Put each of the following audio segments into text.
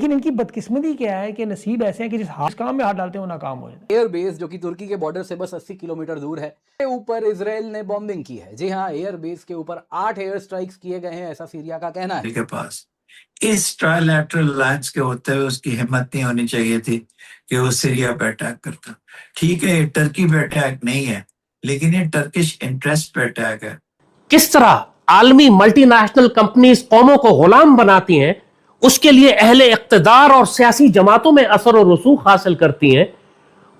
लेकिन इनकी बदकिस्मती क्या है कि नसीब ऐसे हैं कि जिस काम में हाथ डालते हैं वो नाकाम हो जाते हैं। एयर बेस जो कि तुर्की के बॉर्डर से बस 80 किलोमीटर दूर है, के ऊपर इसराइल ने बॉम्बिंग की है। जी हाँ, एयर बेस के ऊपर 8 एयर स्ट्राइक्स किए गए हैं, ऐसा सीरिया का कहना है। के पास इस ट्राइलैटरल अलायंस के होते हुए उसकी हिम्मत नहीं होनी चाहिए थी कि वो सीरिया पे अटैक करता। ठीक है, ये टर्की पे अटैक नहीं है, लेकिन ये टर्किश इंटरेस्ट पे अटैक है। किस तरह आलमी मल्टीनेशनल कंपनीज कौमों को गुलाम बनाती हैं, उसके लिए अहले इक्तदार और सियासी जमातों में असर और रसूख हासिल करती हैं,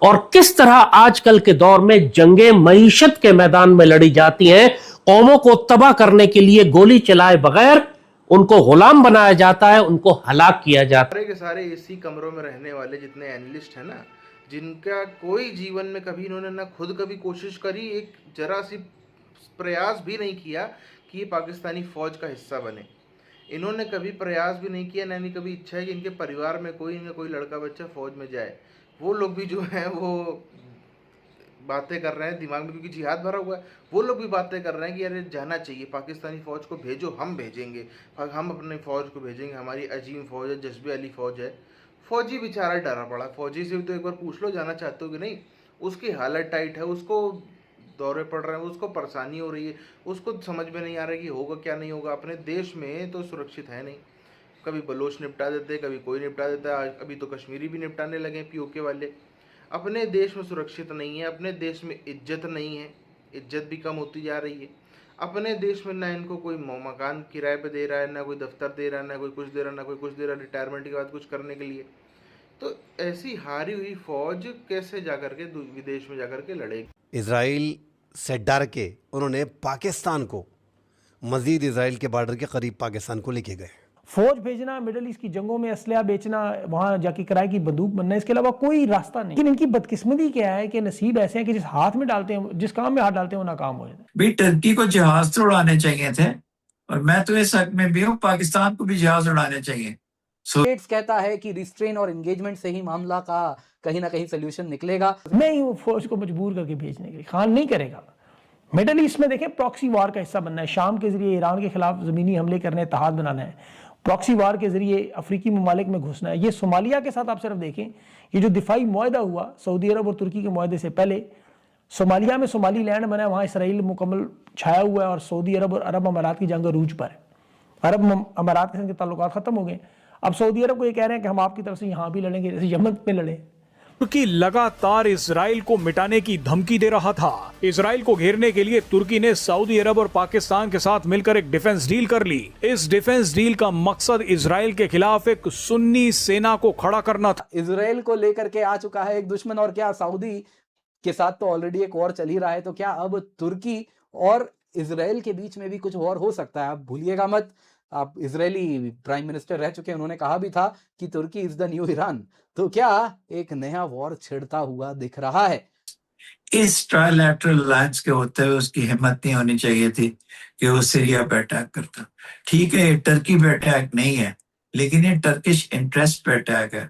और किस तरह आजकल के दौर में जंगे मईशत के मैदान में लड़ी जाती हैं। कौमों को तबाह करने के लिए गोली चलाए बगैर उनको गुलाम बनाया जाता है, उनको हलाक किया जाता है। सारे के सारे एसी कमरों में रहने वाले जितने एनालिस्ट हैं ना, जिनका कोई जीवन में कभी इन्होंने ना खुद कभी कोशिश करी, एक जरा सी प्रयास भी नहीं किया कि ये पाकिस्तानी फ़ौज का हिस्सा बने। इन्होंने कभी प्रयास भी नहीं किया, ना कभी इच्छा है कि इनके परिवार में इनका कोई लड़का बच्चा फ़ौज में जाए। वो लोग भी जो हैं वो बातें कर रहे हैं दिमाग में, क्योंकि जिहाद भरा हुआ है। वो लोग भी बातें कर रहे हैं कि अरे जाना चाहिए, पाकिस्तानी फ़ौज को भेजो, हम भेजेंगे, हम अपने फ़ौज को भेजेंगे, हमारी अजीम फ़ौज है, जज्बे वाली फ़ौज है। फ़ौजी बेचारा डरा पड़ा। फ़ौजी से भी तो एक बार पूछ लो जाना चाहते हो कि नहीं। उसकी हालत टाइट है, उसको दौरे पड़ रहे हैं, उसको परेशानी हो रही है, उसको समझ में नहीं आ रहा है कि होगा क्या नहीं होगा। अपने देश में तो सुरक्षित है नहीं। कभी बलोच निपटा देते, कभी कोई निपटा देता है, अभी तो कश्मीरी भी निपटाने लगे पीओके वाले। अपने देश में सुरक्षित नहीं है, अपने देश में इज्जत नहीं है, इज्जत भी कम होती जा रही है। अपने देश में ना इनको कोई मकान किराए पे दे रहा है, ना कोई दफ्तर दे रहा है, ना कोई कुछ दे रहा है, ना कोई कुछ दे रहा है रिटायरमेंट के बाद कुछ करने के लिए। तो ऐसी हारी हुई फौज कैसे जाकर के विदेश में जाकर के लड़ेगी। इजराइल से डर के उन्होंने पाकिस्तान को मजीद इजराइल के बॉर्डर के करीब पाकिस्तान को लेके गए। फौज भेजना, मिडल ईस्ट की जंगों में असलहा बेचना, वहां जाके किराए की बंदूक बनना, इसके अलावा कोई रास्ता नहीं। लेकिन इनकी बदकिस्मती क्या है कि नसीब ऐसे हैं कि जिस हाथ में डालते हैं, जिस काम में हाथ डालते हैं वो नाकाम हो जाते हैं। भाई टर्की को जहाज तो उड़ाने चाहिए थे, और मैं तो इस हक में भी हूँ, पाकिस्तान को भी जहाज उड़ाने चाहिए। स्टेट्स कहता है कि रिस्ट्रेन और एंगेजमेंट से ही मामला का कहीं ना कहीं सोल्यूशन निकलेगा। मैं ही वो फौज को मजबूर करके भेजने के लिए, खान नहीं करेगा। मिडल ईस्ट में देखें, प्रॉक्सी वार का हिस्सा बनना है, शाम के जरिए ईरान के खिलाफ जमीनी हमले करने, इत्तेहाद बनाना है, प्रॉक्सी वार के जरिए अफ्रीकी ममालिक में घुसना है। ये सोमालिया के साथ आप सिर्फ देखें, ये जो दिफाई मुआहदा हुआ सऊदी अरब और तुर्की के मुआहदे से पहले, सोमालिया में सोमाली लैंड बना है, वहाँ इसराइल मुकम्मल छाया हुआ है, और सऊदी अरब और अरब अमारात की जंग अरूज पर है। अरब अमारात के संग ताल्लुकात खत्म हो गए। अब सऊदी अरब को ये कह रहे हैं कि हम आपकी तरफ से यहाँ भी लड़ेंगे, जैसे यमन में लड़े। तुर्की लगातार इजराइल को मिटाने की धमकी दे रहा था। इजराइल को घेरने के लिए तुर्की ने सऊदी अरब और पाकिस्तान के साथ मिलकर एक डिफेंस डील कर ली। इस डिफेंस डील का मकसद इजराइल के खिलाफ एक सुन्नी सेना को खड़ा करना था। इजराइल को लेकर के आ चुका है एक दुश्मन, और क्या सऊदी के साथ तो ऑलरेडी एक वॉर चल ही रहा है, तो क्या अब तुर्की और इजराइल के बीच में भी कुछ वॉर हो सकता है? आप भूलिएगा मत, आप इजरायली प्राइम मिनिस्टर रह चुके हैं, उन्होंने कहा भी था कि तुर्की इज द न्यू ईरान। तो क्या एक नया वॉर छिड़ता हुआ दिख रहा है? इस ट्राइलैटरल अलायंस के होते हुए उसकी हिम्मत नहीं होनी चाहिए थी कि वो सीरिया पे अटैक करता। ठीक है, ये टर्की पे अटैक नहीं है, लेकिन ये टर्किश इंटरेस्ट पे अटैक है।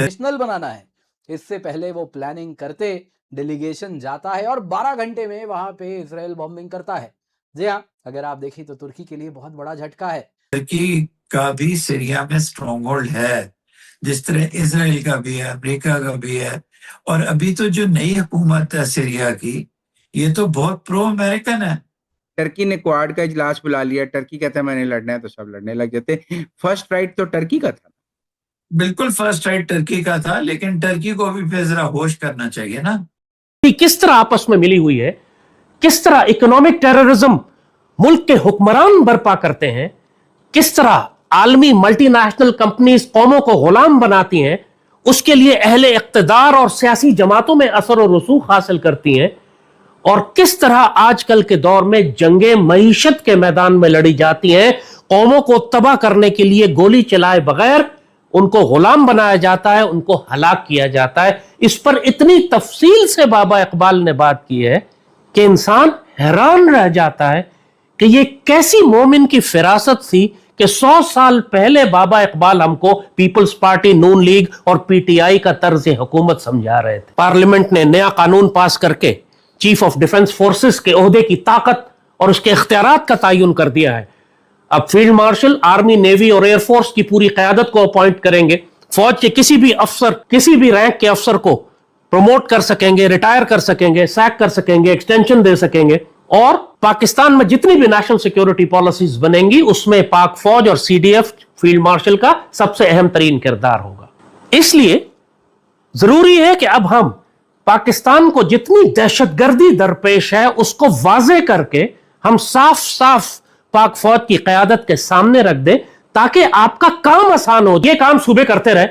नेशनल बनाना है, इससे पहले वो प्लानिंग करते, डेलीगेशन जाता है और 12 घंटे में वहां पे इजराइल बॉम्बिंग करता है। जी हाँ, अगर आप देखें तो तुर्की के लिए बहुत बड़ा झटका है। टर्की का भी सीरिया में स्ट्रॉन्ग होल्ड है, जिस तरह इजराइल का भी है, अमेरिका का भी है। और अभी तो जो नई हुकूमत है सीरिया की, ये तो बहुत प्रो अमेरिकन है। टर्की ने क्वाड का इजलास बुला लिया। टर्की कहता है मैंने लड़ना है, तो सब लड़ने लग जाते। फर्स्ट राइट तो टर्की का था। बिल्कुल फर्स्ट राइट टर्की का था, लेकिन टर्की को भी फिर जरा होश करना चाहिए ना। किस तरह आपस में मिली हुई है, किस तरह इकोनॉमिक टेररिज्म मुल्क के हुक्मरान बर्पा करते हैं, किस तरह आलमी मल्टीनेशनल कंपनीज कौमों को गुलाम बनाती हैं, उसके लिए अहले इक्तदार और सियासी जमातों में असर और रसूख हासिल करती हैं, और किस तरह आजकल के दौर में जंगे मईशत के मैदान में लड़ी जाती हैं। कौमों को तबाह करने के लिए गोली चलाए बगैर उनको गुलाम बनाया जाता है, उनको हलाक किया जाता है। इस पर इतनी तफसील से बाबा इकबाल ने बात की है कि इंसान हैरान रह जाता है कि ये कैसी मोमिन की फिरासत थी कि 100 साल पहले बाबा इकबाल हमको पीपल्स पार्टी, नून लीग और पीटीआई का तर्ज हुकूमत समझा रहे थे। पार्लियामेंट ने नया कानून पास करके चीफ ऑफ डिफेंस फोर्सेस के ओहदे की ताकत और उसके इख्तियारात का तयन कर दिया है। अब फील्ड मार्शल आर्मी, नेवी और एयरफोर्स की पूरी क़यादत को अपॉइंट करेंगे। फौज के किसी भी अफसर, किसी भी रैंक के अफसर को प्रमोट कर सकेंगे, रिटायर कर सकेंगे, सैक कर सकेंगे, एक्सटेंशन दे सकेंगे। और पाकिस्तान में जितनी भी नेशनल सिक्योरिटी पॉलिसीज बनेंगी उसमें पाक फौज और सीडीएफ, फील्ड मार्शल का सबसे अहम तरीन किरदार होगा। इसलिए जरूरी है कि अब हम पाकिस्तान को जितनी दहशतगर्दी दरपेश है उसको वाजे करके हम साफ साफ पाक फौज की क़यादत के सामने रख दें, ताकि आपका काम आसान हो। ये काम सूबे करते रहे,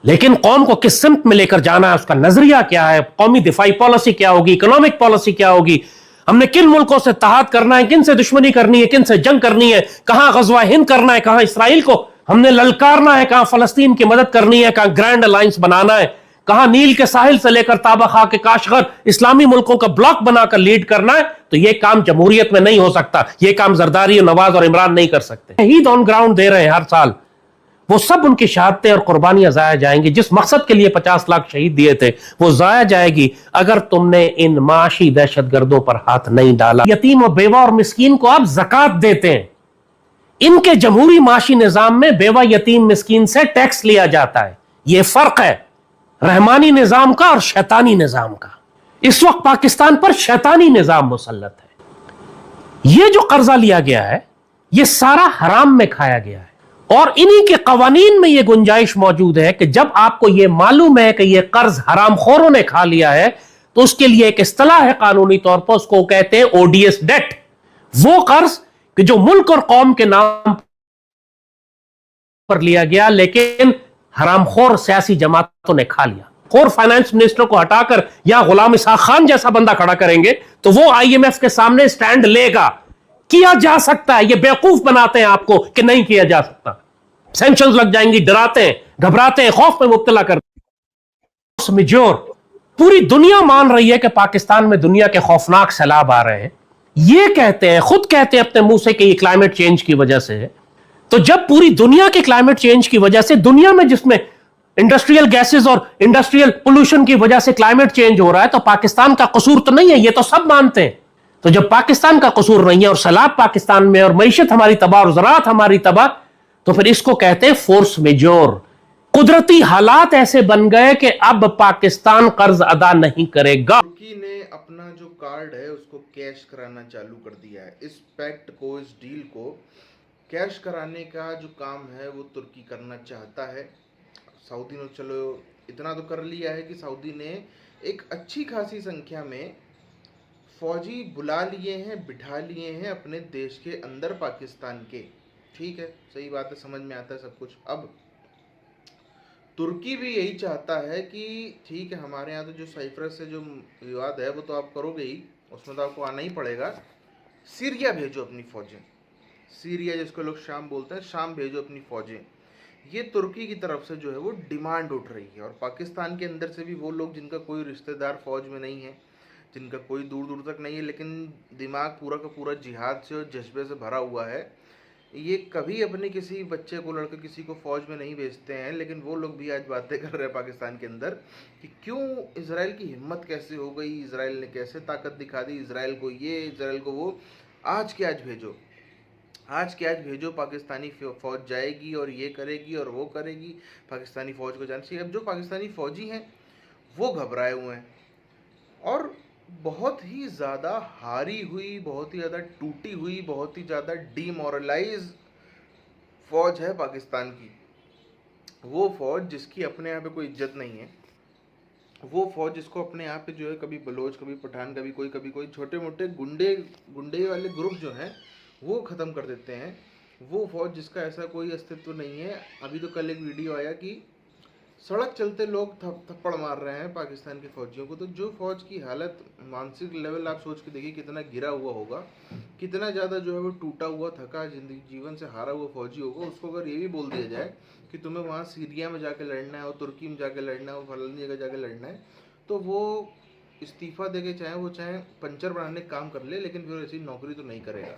लेकिन कौम को किस सिमत में लेकर जाना है, उसका नजरिया क्या है, कौमी दिफाई पॉलिसी क्या होगी, इकोनॉमिक पॉलिसी क्या होगी, हमने किन मुल्कों से तहाद करना है, किन से दुश्मनी करनी है, किन से जंग करनी है, कहां गज़वा हिंद करना है, कहां इसराइल को हमने ललकारना है, कहां फलस्तीन की मदद करनी है, कहां ग्रैंड अलायंस बनाना है, कहां नील के साहिल से लेकर ताबा खा के काशगर इस्लामी मुल्कों का ब्लॉक बनाकर लीड करना है। तो यह काम जमहूरियत में नहीं हो सकता, यह काम जरदारी, नवाज और इमरान नहीं कर सकते। शहीद ऑन ग्राउंड दे रहे हैं हर साल, वो सब उनकी शहादतें और कुर्बानियां जाया जाएंगी। जिस मकसद के लिए 50 लाख शहीद दिए थे वो जाया जाएगी अगर तुमने इन माशी दहशतगर्दों पर हाथ नहीं डाला। यतीम और बेवा और मिस्कीन को आप ज़कात देते हैं, इनके जमहूरी माशी निजाम में बेवा, यतीम, मिस्कीन से टैक्स लिया जाता है। यह फर्क है रहमानी निजाम का और शैतानी निजाम का। इस वक्त पाकिस्तान पर शैतानी निजाम मुसल्लत है। यह जो कर्जा लिया गया है यह सारा हराम में खाया गया है, और इन्हीं के कवानीन में यह गुंजाइश मौजूद है कि जब आपको यह मालूम है कि यह कर्ज हरामखोरों ने खा लिया है तो उसके लिए एक इस्तिलाह है कानूनी तौर पर, उसको कहते हैं ओडीएस डेट। वो कर्ज कि जो मुल्क और कौम के नाम पर लिया गया लेकिन हरामखोर सियासी जमातों ने खा लिया। खोर फाइनेंस मिनिस्टर को हटाकर या गुलाम इसहाक खान जैसा बंदा खड़ा करेंगे तो वो आईएमएफ के सामने स्टैंड लेगा। किया जा सकता है, ये बेवकूफ बनाते हैं आपको कि नहीं किया जा सकता। सैंक्शंस लग जाएंगी, डराते हैं, घबराते हैं, खौफ में मुब्तला करते हैं। मेजोर पूरी दुनिया मान रही है कि पाकिस्तान में दुनिया के खौफनाक सैलाब आ रहे हैं। ये कहते हैं, खुद कहते हैं अपने मुंह से कि ये क्लाइमेट चेंज की वजह से है। तो जब पूरी दुनिया के क्लाइमेट चेंज की वजह से, दुनिया में जिसमें इंडस्ट्रियल गैसेस और इंडस्ट्रियल पोल्यूशन की वजह से क्लाइमेट चेंज हो रहा है, तो पाकिस्तान का कसूर तो नहीं है, ये तो सब मानते हैं। तो जब पाकिस्तान का कसूर नहीं है और सैलाब पाकिस्तान में और मईशत हमारी तबाह और ज़राअत हमारी तबाह, तो फिर इसको कहते हैं फोर्स मेजोर। कुदरती हालात ऐसे बन गए कि अब पाकिस्तान कर्ज अदा नहीं करेगा। तुर्की ने अपना जो कार्ड है उसको कैश कराना चालू कर दिया है। इस पैक्ट को, इस डील को कैश कराने का जो काम है वो तुर्की करना चाहता है। सऊदी ने चलो इतना तो कर लिया है कि सऊदी ने एक अच्छी खासी संख्या में फौजी बुला लिए हैं, बिठा लिए हैं अपने देश के अंदर पाकिस्तान के। ठीक है, सही बात है, समझ में आता है सब कुछ। अब तुर्की भी यही चाहता है कि ठीक है, हमारे यहाँ तो जो साइप्रस से जो विवाद है वो तो आप करोगे ही, उसमें तो आपको आना ही पड़ेगा। सीरिया भेजो अपनी फौजें, सीरिया जिसको लोग शाम बोलते हैं, शाम भेजो अपनी फौजें। ये तुर्की की तरफ से जो है वो डिमांड उठ रही है। और पाकिस्तान के अंदर से भी वो लोग जिनका कोई रिश्तेदार फौज में नहीं है, जिनका कोई दूर दूर तक नहीं है, लेकिन दिमाग पूरा का पूरा जिहाद से और जज्बे से भरा हुआ है, ये कभी अपने किसी बच्चे को, लड़के किसी को फौज में नहीं भेजते हैं। लेकिन वो लोग भी आज बातें कर रहे हैं पाकिस्तान के अंदर कि क्यों इजराइल की हिम्मत कैसे हो गई, इजराइल ने कैसे ताकत दिखा दी, इजराइल को ये, इजराइल को वो। आज के आज भेजो, आज के आज भेजो, पाकिस्तानी फ़ौज जाएगी और ये करेगी और वो करेगी। पाकिस्तानी फ़ौज को जाना चाहिए। अब जो पाकिस्तानी फ़ौजी हैं वो घबराए हुए हैं और बहुत ही ज़्यादा हारी हुई, बहुत ही ज़्यादा टूटी हुई, बहुत ही ज़्यादा डीमोरलाइज फ़ौज है पाकिस्तान की। वो फ़ौज जिसकी अपने यहाँ पे कोई इज्जत नहीं है, वो फ़ौज जिसको अपने यहाँ पे जो है कभी बलोच, कभी पठान, कभी कोई छोटे मोटे गुंडे वाले ग्रुप जो हैं वो ख़त्म कर देते हैं। वो फ़ौज जिसका ऐसा कोई अस्तित्व नहीं है। अभी तो कल एक वीडियो आया कि सड़क चलते लोग थप्पड़ मार रहे हैं पाकिस्तान के फ़ौजियों को। तो जो फ़ौज की हालत, मानसिक लेवल आप सोच के देखिए कितना गिरा हुआ होगा, कितना ज़्यादा जो है वो टूटा हुआ, थका, जिंदगी जीवन से हारा हुआ फ़ौजी होगा। उसको अगर ये भी बोल दिया जाए कि तुम्हें वहाँ सीरिया में जाके लड़ना है और तुर्की में जाके लड़ना है और फलानी जगह जाके लड़ना है, तो वो इस्तीफ़ा दे के चाहे पंचर बनाने का काम कर ले, लेकिन फिर ऐसी नौकरी तो नहीं करेगा।